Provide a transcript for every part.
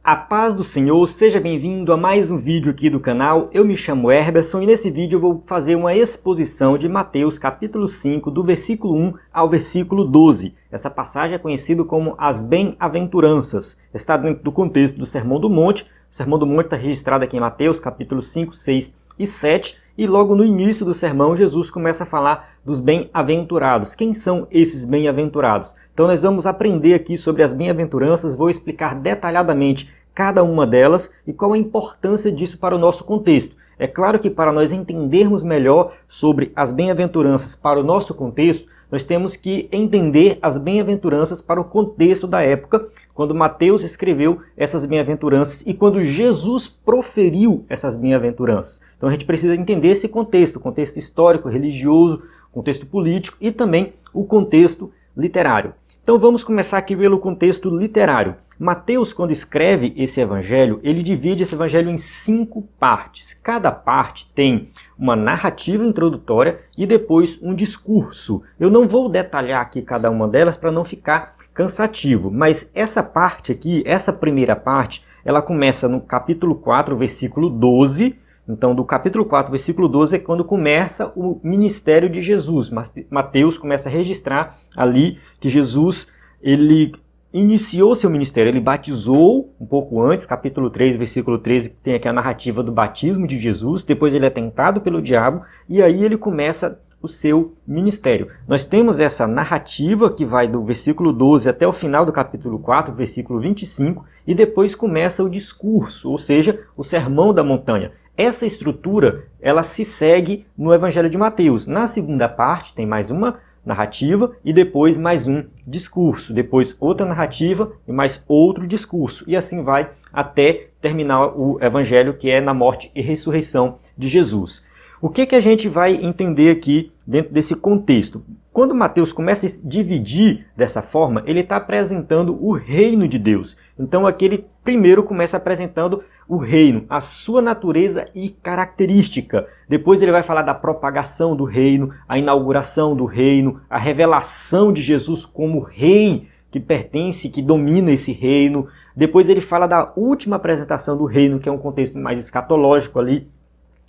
A paz do Senhor, seja bem-vindo a mais um vídeo aqui do canal. Eu me chamo Herberson e nesse vídeo eu vou fazer uma exposição de Mateus capítulo 5, do versículo 1 ao versículo 12. Essa passagem é conhecida como as Bem-aventuranças. Está dentro do contexto do Sermão do Monte. O Sermão do Monte está registrado aqui em Mateus capítulo 5, 6 e 7. E logo no início do sermão, Jesus começa a falar dos bem-aventurados. Quem são esses bem-aventurados? Então nós vamos aprender aqui sobre as bem-aventuranças, vou explicar detalhadamente cada uma delas e qual a importância disso para o nosso contexto. É claro que para nós entendermos melhor sobre as bem-aventuranças para o nosso contexto, nós temos que entender as bem-aventuranças para o contexto da época, quando Mateus escreveu essas bem-aventuranças e quando Jesus proferiu essas bem-aventuranças. Então a gente precisa entender esse contexto, contexto histórico, religioso, contexto político e também o contexto literário. Então vamos começar aqui pelo contexto literário. Mateus, quando escreve esse evangelho, ele divide esse evangelho em 5 partes. Cada parte tem uma narrativa introdutória e depois um discurso. Eu não vou detalhar aqui cada uma delas para não ficar cansativo, mas essa parte aqui, essa primeira parte, ela começa no capítulo 4, versículo 12. Então, do capítulo 4, versículo 12 é quando começa o ministério de Jesus. Mateus começa a registrar ali que Jesus, ele iniciou seu ministério, ele batizou um pouco antes, capítulo 3, versículo 13, que tem aqui a narrativa do batismo de Jesus, depois ele é tentado pelo diabo, e aí ele começa o seu ministério. Nós temos essa narrativa que vai do versículo 12 até o final do capítulo 4, versículo 25, e depois começa o discurso, ou seja, o sermão da montanha. Essa estrutura, ela se segue no Evangelho de Mateus. Na segunda parte tem mais uma narrativa e depois mais um discurso. Depois outra narrativa e mais outro discurso. E assim vai até terminar o Evangelho, que é na morte e ressurreição de Jesus. O que a gente vai entender aqui dentro desse contexto? Quando Mateus começa a dividir dessa forma, ele está apresentando o reino de Deus. Então aqui ele primeiro começa apresentando o reino, a sua natureza e característica. Depois ele vai falar da propagação do reino, a inauguração do reino, a revelação de Jesus como rei que pertence, que domina esse reino. Depois ele fala da última apresentação do reino, que é um contexto mais escatológico ali,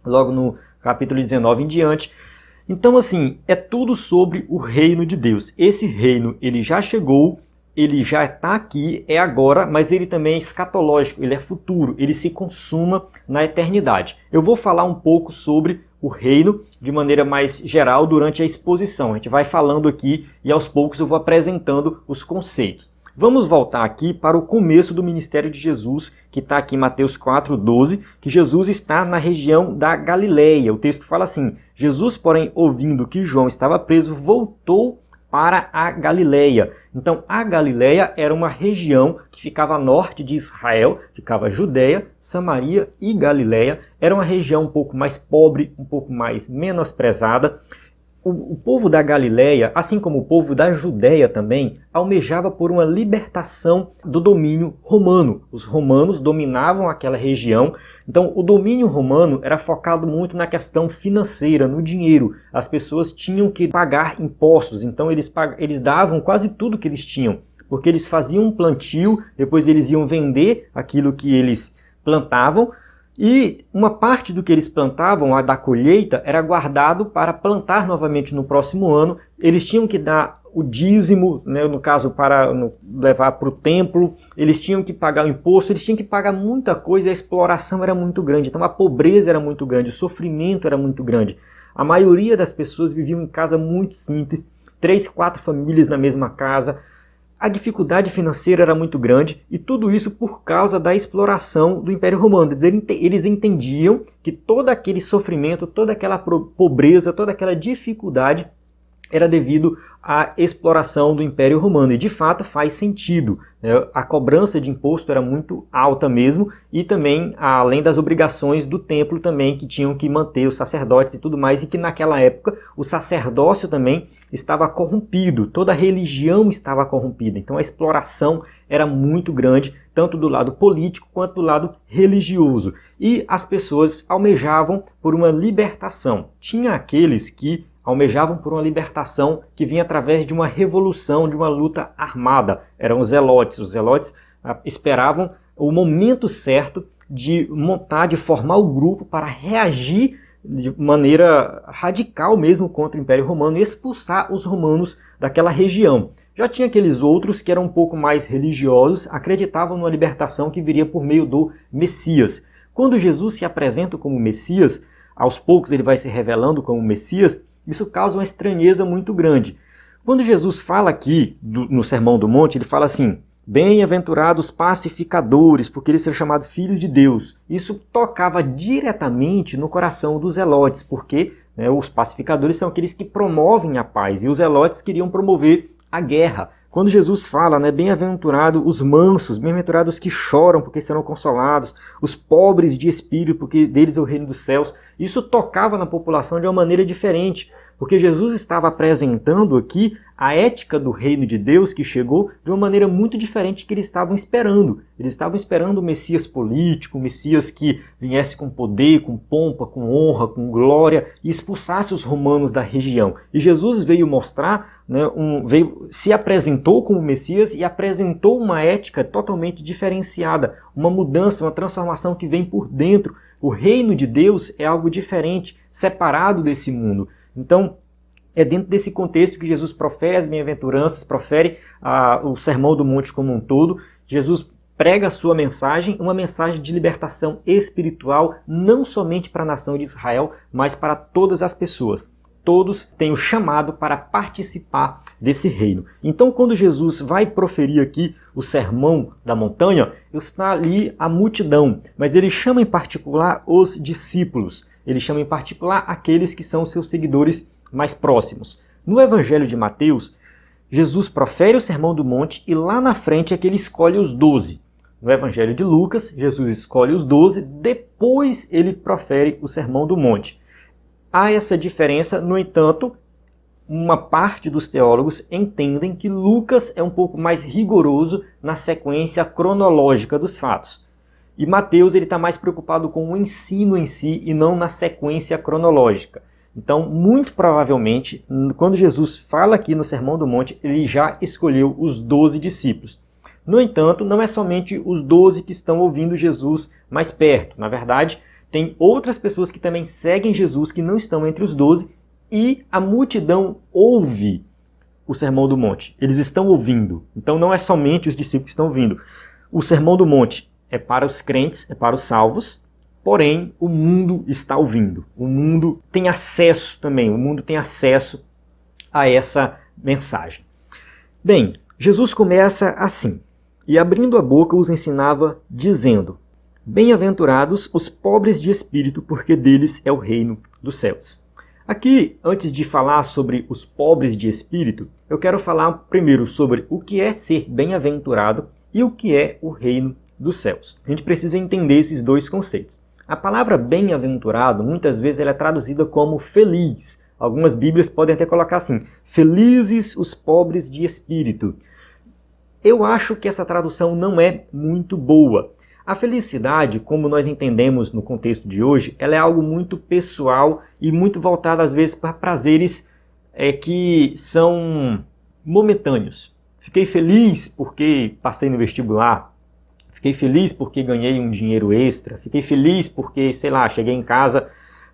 logo no capítulo 19 em diante. Então, assim, é tudo sobre o reino de Deus. Esse reino, ele já chegou, ele já está aqui, é agora, mas ele também é escatológico, ele é futuro, ele se consuma na eternidade. Eu vou falar um pouco sobre o reino de maneira mais geral durante a exposição. A gente vai falando aqui e aos poucos eu vou apresentando os conceitos. Vamos voltar aqui para o começo do ministério de Jesus, que está aqui em Mateus 4:12, que Jesus está na região da Galileia. O texto fala assim: Jesus, porém, ouvindo que João estava preso, voltou para a Galileia. Então, a Galileia era uma região que ficava a norte de Israel, ficava Judeia, Samaria e Galileia. Era uma região um pouco mais pobre, um pouco mais menosprezada. O povo da Galileia, assim como o povo da Judeia também, almejava por uma libertação do domínio romano. Os romanos dominavam aquela região, então o domínio romano era focado muito na questão financeira, no dinheiro. As pessoas tinham que pagar impostos, então eles davam quase tudo que eles tinham, porque eles faziam um plantio, depois eles iam vender aquilo que eles plantavam, e uma parte do que eles plantavam, a da colheita, era guardado para plantar novamente no próximo ano. Eles tinham que dar o dízimo, né, no caso, para levar para o templo. Eles tinham que pagar o imposto, eles tinham que pagar muita coisa e a exploração era muito grande. Então a pobreza era muito grande, o sofrimento era muito grande. A maioria das pessoas viviam em casa muito simples, 3, 4 famílias na mesma casa. A dificuldade financeira era muito grande e tudo isso por causa da exploração do Império Romano. Eles entendiam que todo aquele sofrimento, toda aquela pobreza, toda aquela dificuldade era devido à exploração do Império Romano. E de fato faz sentido, né? A cobrança de imposto era muito alta mesmo e também, além das obrigações do templo também, que tinham que manter os sacerdotes e tudo mais, e que naquela época o sacerdócio também estava corrompido, toda a religião estava corrompida. Então a exploração era muito grande, tanto do lado político quanto do lado religioso. E as pessoas almejavam por uma libertação. Tinha aqueles que almejavam por uma libertação que vinha através de uma revolução, de uma luta armada. Eram os zelotes. Os zelotes esperavam o momento certo de montar, de formar o grupo para reagir de maneira radical mesmo contra o Império Romano e expulsar os romanos daquela região. Já tinha aqueles outros que eram um pouco mais religiosos, acreditavam numa libertação que viria por meio do Messias. Quando Jesus se apresenta como Messias, aos poucos ele vai se revelando como Messias, isso causa uma estranheza muito grande. Quando Jesus fala aqui no Sermão do Monte, ele fala assim: bem-aventurados pacificadores, porque eles são chamados filhos de Deus. Isso tocava diretamente no coração dos zelotes, porque os pacificadores são aqueles que promovem a paz, e os zelotes queriam promover a guerra. Quando Jesus fala, bem-aventurados os mansos, bem-aventurados os que choram, porque serão consolados, os pobres de espírito, porque deles é o reino dos céus, isso tocava na população de uma maneira diferente, porque Jesus estava apresentando aqui a ética do reino de Deus que chegou de uma maneira muito diferente que eles estavam esperando. Eles estavam esperando o Messias político, o Messias que viesse com poder, com pompa, com honra, com glória e expulsasse os romanos da região. E Jesus veio mostrar, se apresentou como Messias e apresentou uma ética totalmente diferenciada, uma mudança, uma transformação que vem por dentro. O reino de Deus é algo diferente, separado desse mundo. Então, é dentro desse contexto que Jesus profere as bem-aventuranças, profere o Sermão do Monte como um todo. Jesus prega a sua mensagem, uma mensagem de libertação espiritual, não somente para a nação de Israel, mas para todas as pessoas. Todos têm o chamado para participar desse reino. Então, quando Jesus vai proferir aqui o Sermão da Montanha, está ali a multidão, mas ele chama em particular os discípulos. Ele chama em particular aqueles que são seus seguidores mais próximos. No Evangelho de Mateus, Jesus profere o Sermão do Monte e lá na frente é que ele escolhe os 12. No Evangelho de Lucas, Jesus escolhe os 12, depois ele profere o Sermão do Monte. Há essa diferença, no entanto, uma parte dos teólogos entendem que Lucas é um pouco mais rigoroso na sequência cronológica dos fatos. E Mateus está mais preocupado com o ensino em si e não na sequência cronológica. Então, muito provavelmente, quando Jesus fala aqui no Sermão do Monte, ele já escolheu os 12 discípulos. No entanto, não é somente os 12 que estão ouvindo Jesus mais perto. Na verdade, tem outras pessoas que também seguem Jesus, que não estão entre os 12, e a multidão ouve o Sermão do Monte. Eles estão ouvindo. Então, não é somente os discípulos que estão ouvindo. O Sermão do Monte é para os crentes, é para os salvos, porém o mundo está ouvindo. O mundo tem acesso também, o mundo tem acesso a essa mensagem. Bem, Jesus começa assim: e abrindo a boca os ensinava, dizendo: bem-aventurados os pobres de espírito, porque deles é o reino dos céus. Aqui, antes de falar sobre os pobres de espírito, eu quero falar primeiro sobre o que é ser bem-aventurado e o que é o reino dos céus. A gente precisa entender esses dois conceitos. A palavra bem-aventurado, muitas vezes, ela é traduzida como feliz. Algumas bíblias podem até colocar assim: felizes os pobres de espírito. Eu acho que essa tradução não é muito boa. A felicidade, como nós entendemos no contexto de hoje, ela é algo muito pessoal e muito voltada às vezes para prazeres que são momentâneos. Fiquei feliz porque passei no vestibular. Fiquei feliz porque ganhei um dinheiro extra. Fiquei feliz porque, sei lá, cheguei em casa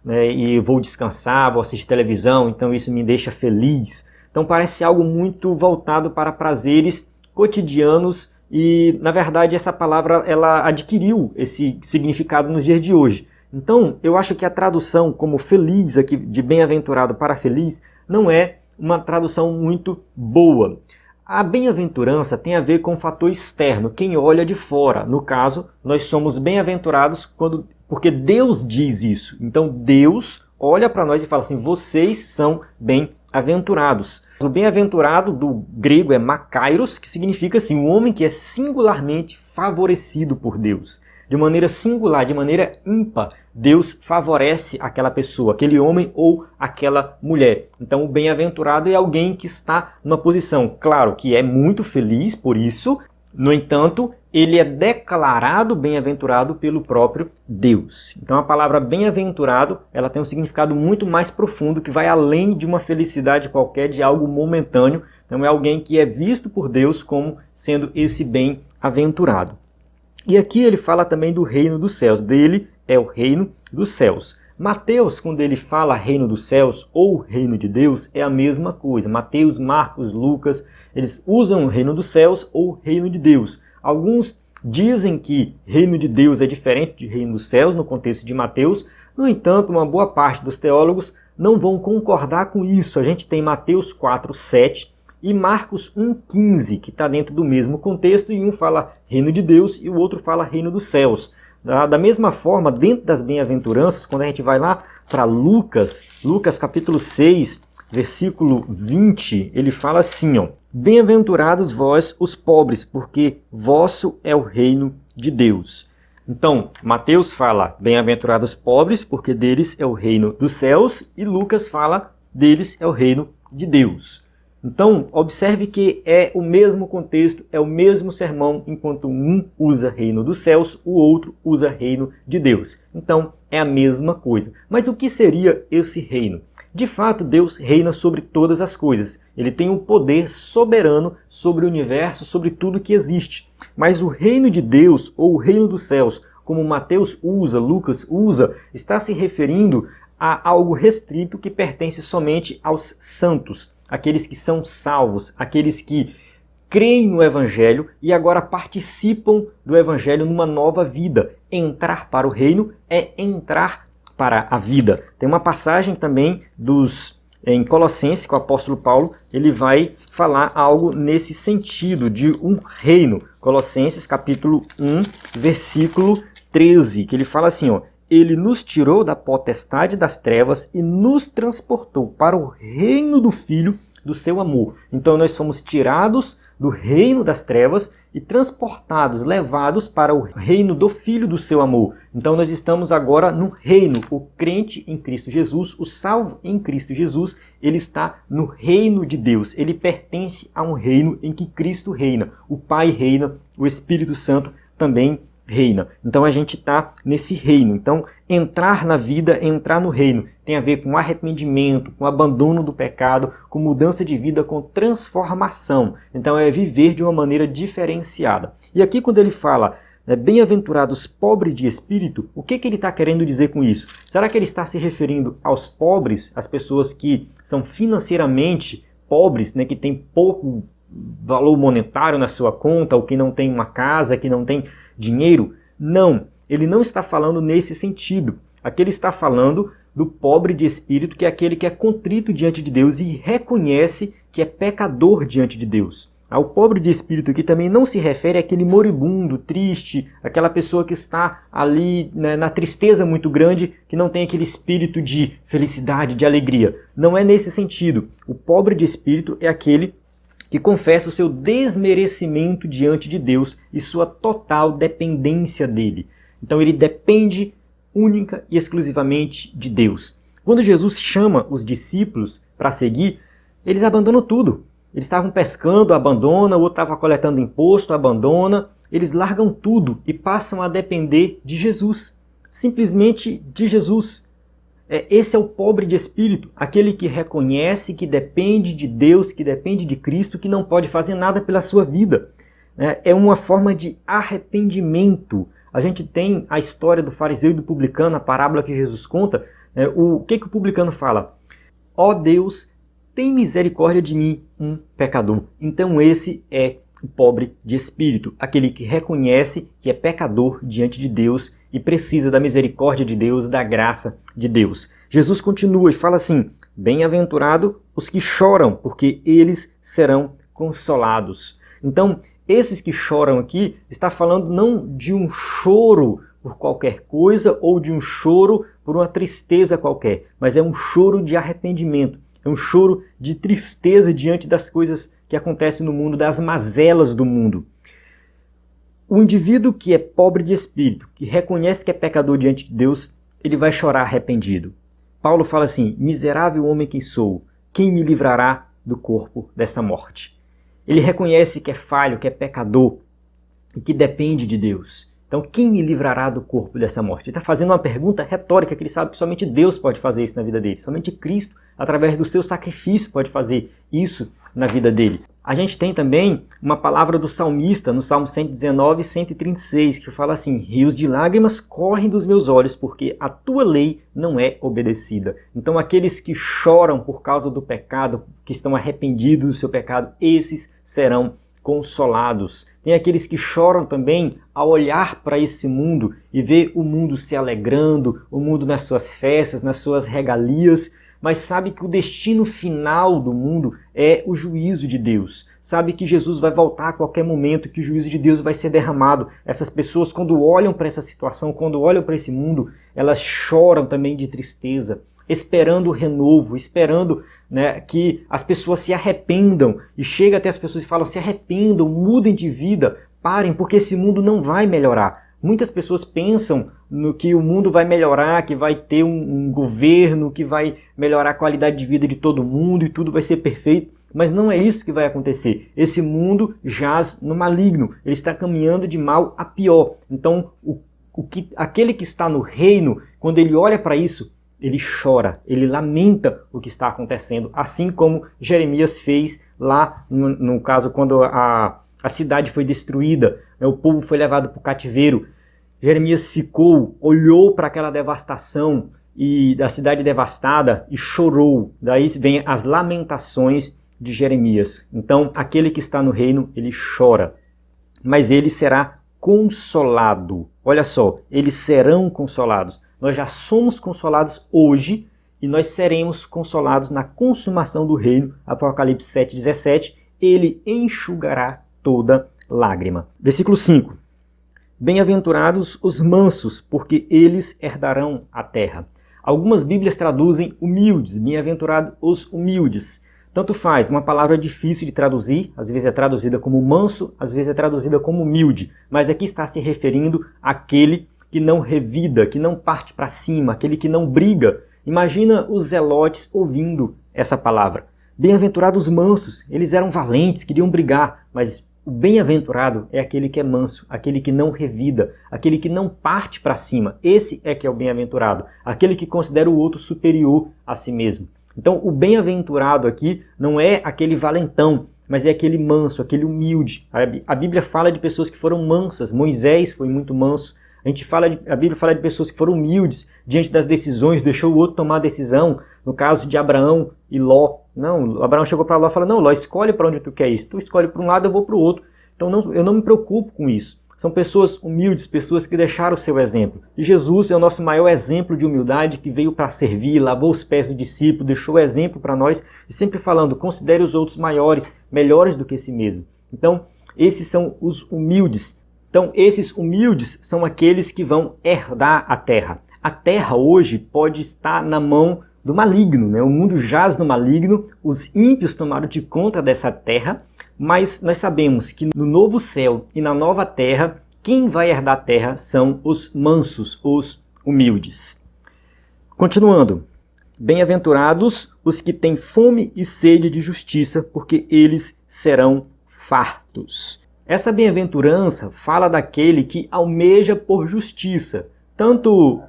e vou descansar, vou assistir televisão, então isso me deixa feliz. Então parece algo muito voltado para prazeres cotidianos e, na verdade, essa palavra ela adquiriu esse significado nos dias de hoje. Então, eu acho que a tradução como feliz, aqui de bem-aventurado para feliz, não é uma tradução muito boa. A bem-aventurança tem a ver com o fator externo, quem olha de fora. No caso, nós somos bem-aventurados porque Deus diz isso. Então, Deus olha para nós e fala assim: vocês são bem-aventurados. O bem-aventurado do grego é makairos, que significa assim, um homem que é singularmente favorecido por Deus. De maneira singular, de maneira ímpar, Deus favorece aquela pessoa, aquele homem ou aquela mulher. Então o bem-aventurado é alguém que está numa posição, claro, que é muito feliz por isso, no entanto, ele é declarado bem-aventurado pelo próprio Deus. Então a palavra bem-aventurado, ela tem um significado muito mais profundo, que vai além de uma felicidade qualquer, de algo momentâneo. Então é alguém que é visto por Deus como sendo esse bem-aventurado. E aqui ele fala também do reino dos céus. Dele é o reino dos céus. Mateus, quando ele fala reino dos céus ou reino de Deus, é a mesma coisa. Mateus, Marcos, Lucas, eles usam o reino dos céus ou reino de Deus. Alguns dizem que reino de Deus é diferente de reino dos céus no contexto de Mateus. No entanto, uma boa parte dos teólogos não vão concordar com isso. A gente tem Mateus 4:7 e Marcos 1:15, que está dentro do mesmo contexto, e um fala reino de Deus e o outro fala reino dos céus. Da mesma forma, dentro das bem-aventuranças, quando a gente vai lá para Lucas capítulo 6, versículo 20, ele fala assim, ó: bem-aventurados vós os pobres, porque vosso é o reino de Deus. Então, Mateus fala bem-aventurados pobres, porque deles é o reino dos céus, e Lucas fala deles é o reino de Deus. Então, observe que é o mesmo contexto, é o mesmo sermão, enquanto um usa reino dos céus, o outro usa reino de Deus. Então, é a mesma coisa. Mas o que seria esse reino? De fato, Deus reina sobre todas as coisas. Ele tem um poder soberano sobre o universo, sobre tudo que existe. Mas o reino de Deus, ou o reino dos céus, como Mateus usa, Lucas usa, está se referindo a algo restrito que pertence somente aos santos, aqueles que são salvos, aqueles que creem no Evangelho e agora participam do Evangelho numa nova vida. Entrar para o reino é entrar para a vida. Tem uma passagem também em Colossenses, que o apóstolo Paulo ele vai falar algo nesse sentido, de um reino. Colossenses capítulo 1, versículo 13, que ele fala assim, ó: ele nos tirou da potestade das trevas e nos transportou para o reino do Filho do seu amor. Então nós fomos tirados do reino das trevas e transportados, levados para o reino do Filho do seu amor. Então nós estamos agora no reino. O crente em Cristo Jesus, o salvo em Cristo Jesus, ele está no reino de Deus. Ele pertence a um reino em que Cristo reina. O Pai reina, o Espírito Santo também reina. Então a gente está nesse reino. Então entrar na vida, entrar no reino, tem a ver com arrependimento, com abandono do pecado, com mudança de vida, com transformação. Então é viver de uma maneira diferenciada. E aqui quando ele fala bem-aventurados pobres de espírito, o que ele está querendo dizer com isso? Será que ele está se referindo aos pobres, às pessoas que são financeiramente pobres, que têm pouco valor monetário na sua conta, ou que não tem uma casa, que não tem dinheiro? Não, ele não está falando nesse sentido. Aqui ele está falando do pobre de espírito, que é aquele que é contrito diante de Deus e reconhece que é pecador diante de Deus. O pobre de espírito aqui também não se refere àquele moribundo, triste, aquela pessoa que está ali na tristeza muito grande, que não tem aquele espírito de felicidade, de alegria. Não é nesse sentido. O pobre de espírito é aquele que confessa o seu desmerecimento diante de Deus e sua total dependência dele. Então ele depende única e exclusivamente de Deus. Quando Jesus chama os discípulos para seguir, eles abandonam tudo. Eles estavam pescando, abandona, o outro estava coletando imposto, abandona. Eles largam tudo e passam a depender de Jesus. Simplesmente de Jesus. Esse é o pobre de espírito, aquele que reconhece que depende de Deus, que depende de Cristo, que não pode fazer nada pela sua vida. É uma forma de arrependimento. A gente tem a história do fariseu e do publicano, a parábola que Jesus conta. O que o publicano fala? Ó Deus, tem misericórdia de mim, um pecador. Então esse é o pobre de espírito, aquele que reconhece que é pecador diante de Deus e precisa da misericórdia de Deus, da graça de Deus. Jesus continua e fala assim: bem-aventurado os que choram, porque eles serão consolados. Então, esses que choram aqui, está falando não de um choro por qualquer coisa ou de um choro por uma tristeza qualquer, mas é um choro de arrependimento, é um choro de tristeza diante das coisas que acontecem no mundo, das mazelas do mundo. O indivíduo que é pobre de espírito, que reconhece que é pecador diante de Deus, ele vai chorar arrependido. Paulo fala assim: miserável homem que sou, quem me livrará do corpo dessa morte? Ele reconhece que é falho, que é pecador e que depende de Deus. Então, quem me livrará do corpo dessa morte? Ele está fazendo uma pergunta retórica, que ele sabe que somente Deus pode fazer isso na vida dele. Somente Cristo, através do seu sacrifício, pode fazer isso na vida dele. A gente tem também uma palavra do salmista no Salmo 119 e 136, que fala assim: rios de lágrimas correm dos meus olhos, porque a tua lei não é obedecida. Então aqueles que choram por causa do pecado, que estão arrependidos do seu pecado, esses serão consolados. Tem aqueles que choram também ao olhar para esse mundo e ver o mundo se alegrando, o mundo nas suas festas, nas suas regalias, mas sabe que o destino final do mundo é o juízo de Deus. Sabe que Jesus vai voltar a qualquer momento, que o juízo de Deus vai ser derramado. Essas pessoas, quando olham para essa situação, quando olham para esse mundo, elas choram também de tristeza, esperando o renovo, esperando, né, que as pessoas se arrependam. E chega até as pessoas e falam: se arrependam, mudem de vida, parem, porque esse mundo não vai melhorar. Muitas pessoas pensam no que o mundo vai melhorar, que vai ter um governo, que vai melhorar a qualidade de vida de todo mundo e tudo vai ser perfeito. Mas não é isso que vai acontecer. Esse mundo jaz no maligno. Ele está caminhando de mal a pior. Então, aquele que está no reino, quando ele olha para isso, ele chora, ele lamenta o que está acontecendo. Assim como Jeremias fez lá, no caso, quando a cidade foi destruída, né, o povo foi levado para o cativeiro. Jeremias ficou, olhou para aquela devastação e da cidade devastada e chorou. Daí vem as lamentações de Jeremias. Então, aquele que está no reino, ele chora, mas ele será consolado. Olha só, eles serão consolados. Nós já somos consolados hoje e nós seremos consolados na consumação do reino. Apocalipse 7,17, ele enxugará toda lágrima. Versículo 5. Bem-aventurados os mansos, porque eles herdarão a terra. Algumas Bíblias traduzem humildes, bem-aventurados os humildes. Tanto faz, uma palavra difícil de traduzir, às vezes é traduzida como manso, às vezes é traduzida como humilde, mas aqui está se referindo àquele que não revida, que não parte para cima, aquele que não briga. Imagina os zelotes ouvindo essa palavra. Bem-aventurados os mansos, eles eram valentes, queriam brigar, mas o bem-aventurado é aquele que é manso, aquele que não revida, aquele que não parte para cima. Esse é que é o bem-aventurado, aquele que considera o outro superior a si mesmo. Então, o bem-aventurado aqui não é aquele valentão, mas é aquele manso, aquele humilde. A Bíblia fala de pessoas que foram mansas. Moisés foi muito manso. A Bíblia fala de pessoas que foram humildes diante das decisões, deixou o outro tomar a decisão. No caso de Abraão e Ló. Não, Abraão chegou para Ló e falou: não, Ló, escolhe para onde tu quer ir. Se tu escolhe para um lado, eu vou para o outro. Então eu não me preocupo com isso. São pessoas humildes, pessoas que deixaram o seu exemplo. E Jesus é o nosso maior exemplo de humildade, que veio para servir, lavou os pés do discípulo, deixou o exemplo para nós, e sempre falando: considere os outros maiores, melhores do que si mesmo. Então, esses são os humildes. Então, esses humildes são aqueles que vão herdar a terra. A terra hoje pode estar na mão do maligno, né? O mundo jaz no maligno, os ímpios tomaram de conta dessa terra, mas nós sabemos que no novo céu e na nova terra, quem vai herdar a terra são os mansos, os humildes. Continuando. Bem-aventurados os que têm fome e sede de justiça, porque eles serão fartos. Essa bem-aventurança fala daquele que almeja por justiça, tanto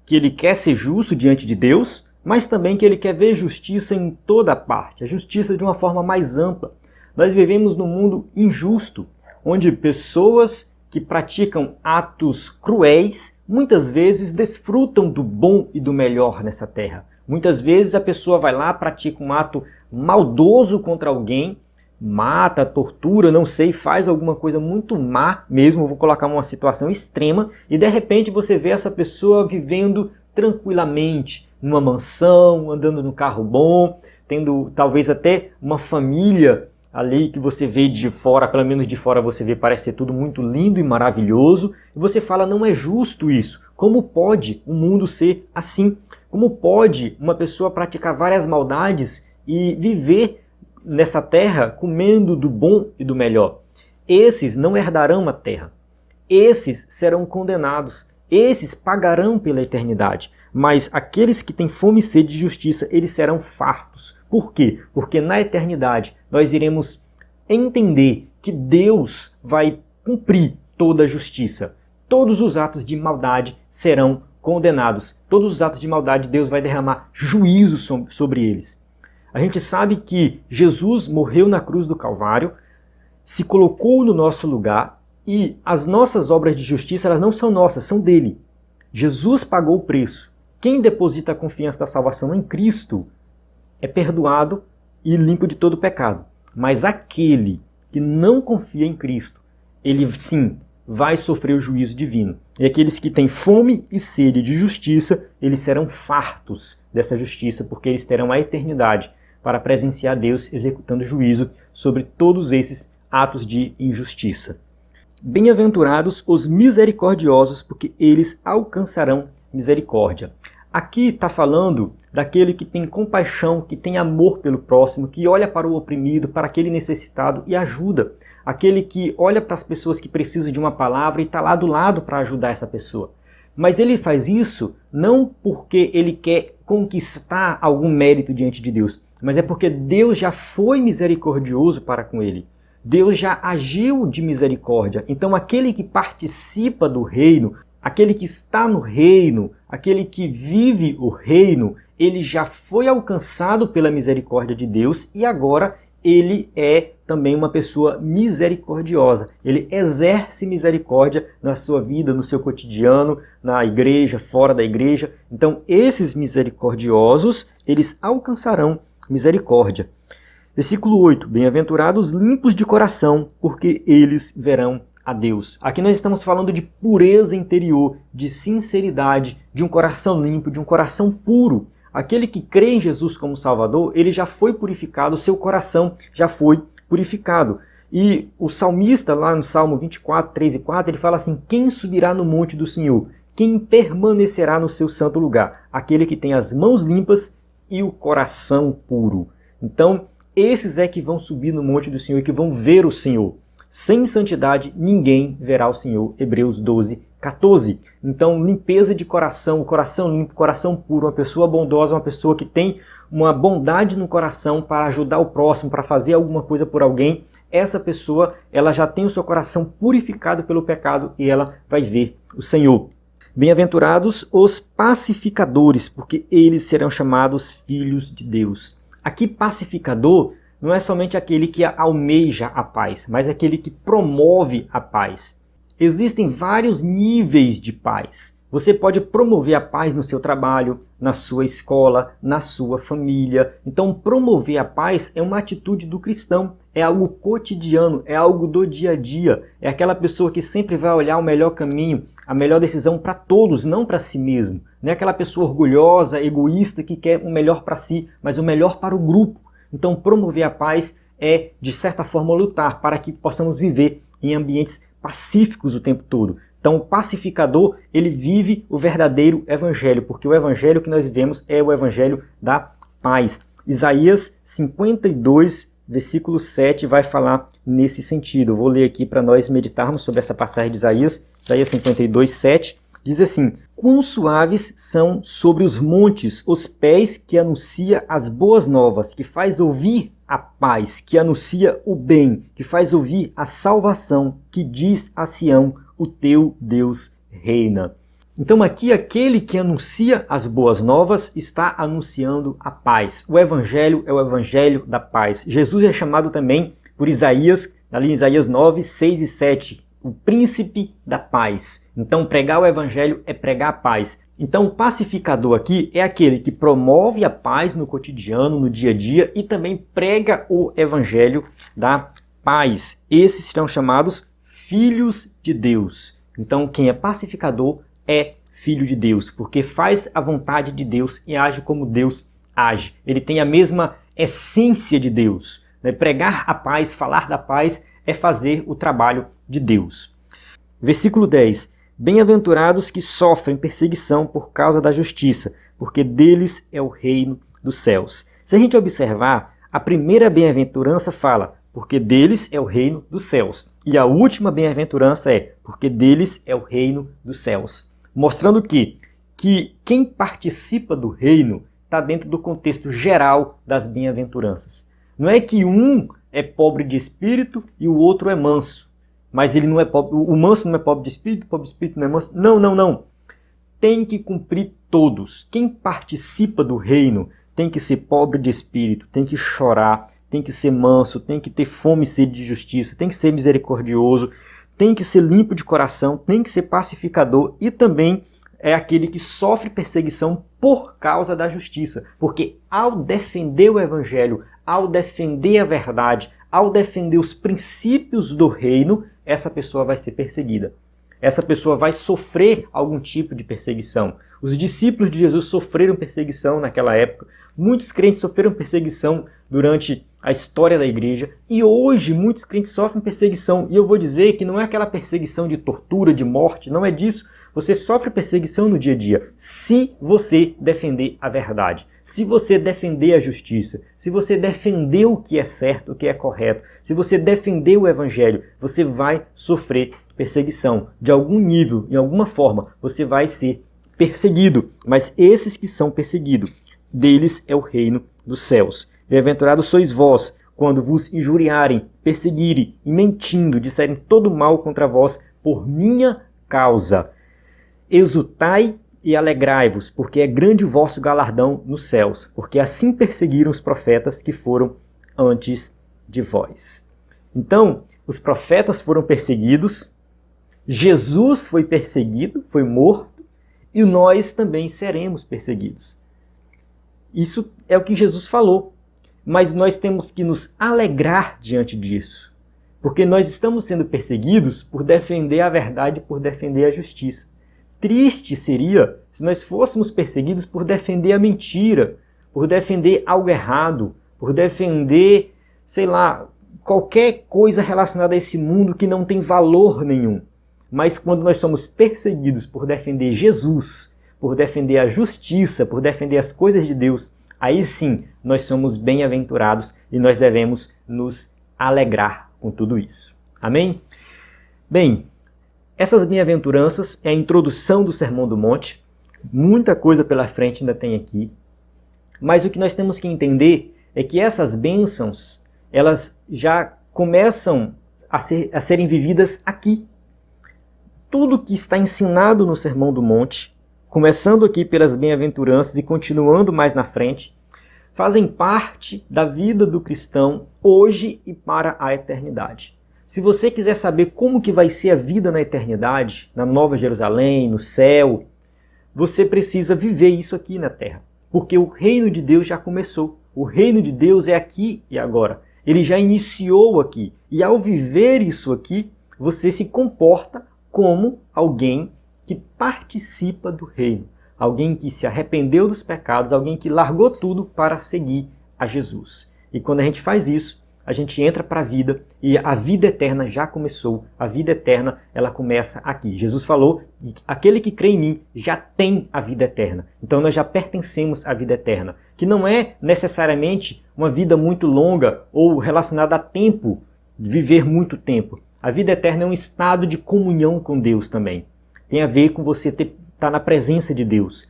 que ele quer ser justo diante de Deus, mas também que ele quer ver justiça em toda parte, a justiça de uma forma mais ampla. Nós vivemos num mundo injusto, onde pessoas que praticam atos cruéis, muitas vezes desfrutam do bom e do melhor nessa terra. Muitas vezes a pessoa vai lá, pratica um ato maldoso contra alguém, mata, tortura, não sei, faz alguma coisa muito má mesmo, vou colocar uma situação extrema, e de repente você vê essa pessoa vivendo tranquilamente, numa mansão, andando no carro bom, tendo talvez até uma família ali que você vê de fora, pelo menos de fora você vê, parece ser tudo muito lindo e maravilhoso, e você fala: não é justo isso, como pode o mundo ser assim? Como pode uma pessoa praticar várias maldades e viver nessa terra comendo do bom e do melhor? Esses não herdarão a terra. Esses serão condenados. Esses pagarão pela eternidade. Mas aqueles que têm fome e sede de justiça, eles serão fartos. Por quê? Porque na eternidade nós iremos entender que Deus vai cumprir toda a justiça. Todos os atos de maldade serão condenados. Todos os atos de maldade Deus vai derramar juízo sobre eles. A gente sabe que Jesus morreu na cruz do Calvário, se colocou no nosso lugar e as nossas obras de justiça elas não são nossas, são dele. Jesus pagou o preço. Quem deposita a confiança da salvação em Cristo é perdoado e limpo de todo pecado. Mas aquele que não confia em Cristo, ele sim vai sofrer o juízo divino. E aqueles que têm fome e sede de justiça, eles serão fartos dessa justiça, porque eles terão a eternidade para presenciar Deus executando juízo sobre todos esses atos de injustiça. Bem-aventurados os misericordiosos, porque eles alcançarão misericórdia. Aqui está falando daquele que tem compaixão, que tem amor pelo próximo, que olha para o oprimido, para aquele necessitado e ajuda. Aquele que olha para as pessoas que precisam de uma palavra e está lá do lado para ajudar essa pessoa. Mas ele faz isso não porque ele quer conquistar algum mérito diante de Deus, mas é porque Deus já foi misericordioso para com ele. Deus já agiu de misericórdia. Então aquele que participa do reino, aquele que está no reino, aquele que vive o reino, ele já foi alcançado pela misericórdia de Deus e agora ele é também uma pessoa misericordiosa. Ele exerce misericórdia na sua vida, no seu cotidiano, na igreja, fora da igreja. Então esses misericordiosos, eles alcançarão misericórdia. Versículo 8. Bem-aventurados limpos de coração, porque eles verão a Deus. Aqui nós estamos falando de pureza interior, de sinceridade, de um coração limpo, de um coração puro. Aquele que crê em Jesus como Salvador, ele já foi purificado, o seu coração já foi purificado. E o salmista, lá no Salmo 24, 3 e 4, ele fala assim: quem subirá no monte do Senhor? Quem permanecerá no seu santo lugar? Aquele que tem as mãos limpas e o coração puro. Então, esses é que vão subir no monte do Senhor e que vão ver o Senhor. Sem santidade, ninguém verá o Senhor. Hebreus 12, 14. Então, limpeza de coração, coração limpo, coração puro, uma pessoa bondosa, uma pessoa que tem uma bondade no coração para ajudar o próximo, para fazer alguma coisa por alguém, essa pessoa ela já tem o seu coração purificado pelo pecado e ela vai ver o Senhor. Bem-aventurados os pacificadores, porque eles serão chamados filhos de Deus. Aqui, pacificador não é somente aquele que almeja a paz, mas aquele que promove a paz. Existem vários níveis de paz. Você pode promover a paz no seu trabalho, na sua escola, na sua família. Então, promover a paz é uma atitude do cristão, é algo cotidiano, é algo do dia a dia. É aquela pessoa que sempre vai olhar o melhor caminho, a melhor decisão para todos, não para si mesmo. Não é aquela pessoa orgulhosa, egoísta, que quer o melhor para si, mas o melhor para o grupo. Então, promover a paz é, de certa forma, lutar para que possamos viver em ambientes pacíficos o tempo todo. Então, o pacificador, ele vive o verdadeiro evangelho, porque o evangelho que nós vivemos é o evangelho da paz. Isaías 52, versículo 7, vai falar nesse sentido. Eu vou ler aqui para nós meditarmos sobre essa passagem de Isaías. Isaías 52, 7, diz assim: quão suaves são sobre os montes os pés que anuncia as boas novas, que faz ouvir a paz, que anuncia o bem, que faz ouvir a salvação, que diz a Sião: o teu Deus reina. Então aqui aquele que anuncia as boas novas está anunciando a paz. O evangelho é o evangelho da paz. Jesus é chamado também por Isaías, ali em Isaías 9, 6 e 7, o príncipe da paz. Então pregar o evangelho é pregar a paz. Então o pacificador aqui é aquele que promove a paz no cotidiano, no dia a dia e também prega o evangelho da paz. Esses serão chamados filhos de Deus. Então quem é pacificador é filho de Deus, porque faz a vontade de Deus e age como Deus age. Ele tem a mesma essência de Deus. Pregar a paz, falar da paz é fazer o trabalho de Deus. Versículo 10. Bem-aventurados que sofrem perseguição por causa da justiça, porque deles é o reino dos céus. Se a gente observar, a primeira bem-aventurança fala: porque deles é o reino dos céus. E a última bem-aventurança é: porque deles é o reino dos céus. Mostrando que quem participa do reino está dentro do contexto geral das bem-aventuranças. Não é que um é pobre de espírito e o outro é manso. Mas ele não é pobre, o manso não é pobre de espírito, o pobre de espírito não é manso. Não. Tem que cumprir todos. Quem participa do reino tem que ser pobre de espírito, tem que chorar, tem que ser manso, tem que ter fome e sede de justiça, tem que ser misericordioso, tem que ser limpo de coração, tem que ser pacificador e também é aquele que sofre perseguição por causa da justiça. Porque ao defender o evangelho, ao defender a verdade, ao defender os princípios do reino, essa pessoa vai ser perseguida. Essa pessoa vai sofrer algum tipo de perseguição. Os discípulos de Jesus sofreram perseguição naquela época. Muitos crentes sofreram perseguição durante a história da igreja. E hoje muitos crentes sofrem perseguição. E eu vou dizer que não é aquela perseguição de tortura, de morte, não é disso. Você sofre perseguição no dia a dia se você defender a verdade, se você defender a justiça, se você defender o que é certo, o que é correto, se você defender o evangelho, você vai sofrer perseguição. De algum nível, em alguma forma, você vai ser perseguido. Mas esses que são perseguidos, deles é o reino dos céus. Bem-aventurados sois vós, quando vos injuriarem, perseguirem e mentindo, disserem todo mal contra vós por minha causa. Exultai e alegrai-vos, porque é grande o vosso galardão nos céus, porque assim perseguiram os profetas que foram antes de vós. Então, os profetas foram perseguidos, Jesus foi perseguido, foi morto, e nós também seremos perseguidos. Isso é o que Jesus falou, mas nós temos que nos alegrar diante disso, porque nós estamos sendo perseguidos por defender a verdade, por defender a justiça. Triste seria se nós fôssemos perseguidos por defender a mentira, por defender algo errado, por defender, sei lá, qualquer coisa relacionada a esse mundo que não tem valor nenhum. Mas quando nós somos perseguidos por defender Jesus, por defender a justiça, por defender as coisas de Deus, aí sim nós somos bem-aventurados e nós devemos nos alegrar com tudo isso. Amém? Bem, essas bem-aventuranças é a introdução do Sermão do Monte. Muita coisa pela frente ainda tem aqui. Mas o que nós temos que entender é que essas bênçãos, elas já começam a serem vividas aqui. Tudo que está ensinado no Sermão do Monte, começando aqui pelas bem-aventuranças e continuando mais na frente, fazem parte da vida do cristão hoje e para a eternidade. Se você quiser saber como que vai ser a vida na eternidade, na Nova Jerusalém, no céu, você precisa viver isso aqui na terra. Porque o reino de Deus já começou. O reino de Deus é aqui e agora. Ele já iniciou aqui. E ao viver isso aqui, você se comporta como alguém que participa do reino. Alguém que se arrependeu dos pecados, alguém que largou tudo para seguir a Jesus. E quando a gente faz isso, a gente entra para a vida e a vida eterna já começou. A vida eterna, ela começa aqui. Jesus falou, aquele que crê em mim já tem a vida eterna. Então nós já pertencemos à vida eterna, que não é necessariamente uma vida muito longa ou relacionada a tempo, viver muito tempo. A vida eterna é um estado de comunhão com Deus também. Tem a ver com você estar na presença de Deus.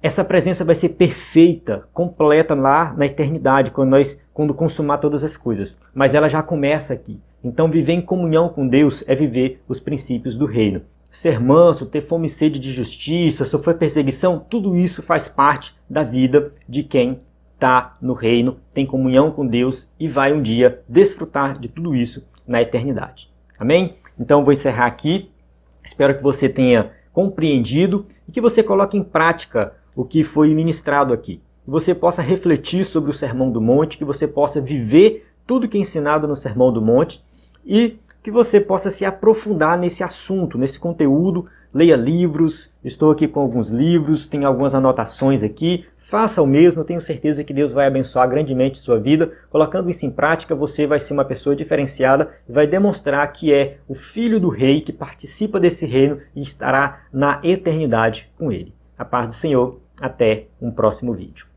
Essa presença vai ser perfeita, completa lá na eternidade, quando consumar todas as coisas. Mas ela já começa aqui. Então viver em comunhão com Deus é viver os princípios do reino. Ser manso, ter fome e sede de justiça, sofrer perseguição, tudo isso faz parte da vida de quem está no reino, tem comunhão com Deus e vai um dia desfrutar de tudo isso na eternidade. Amém? Então vou encerrar aqui. Espero que você tenha compreendido e que você coloque em prática o que foi ministrado aqui. Que você possa refletir sobre o Sermão do Monte, que você possa viver tudo que é ensinado no Sermão do Monte e que você possa se aprofundar nesse assunto, nesse conteúdo. Leia livros, estou aqui com alguns livros, tenho algumas anotações aqui. Faça o mesmo, eu tenho certeza que Deus vai abençoar grandemente sua vida. Colocando isso em prática, você vai ser uma pessoa diferenciada e vai demonstrar que é o filho do rei, que participa desse reino e estará na eternidade com ele. A paz do Senhor, até um próximo vídeo.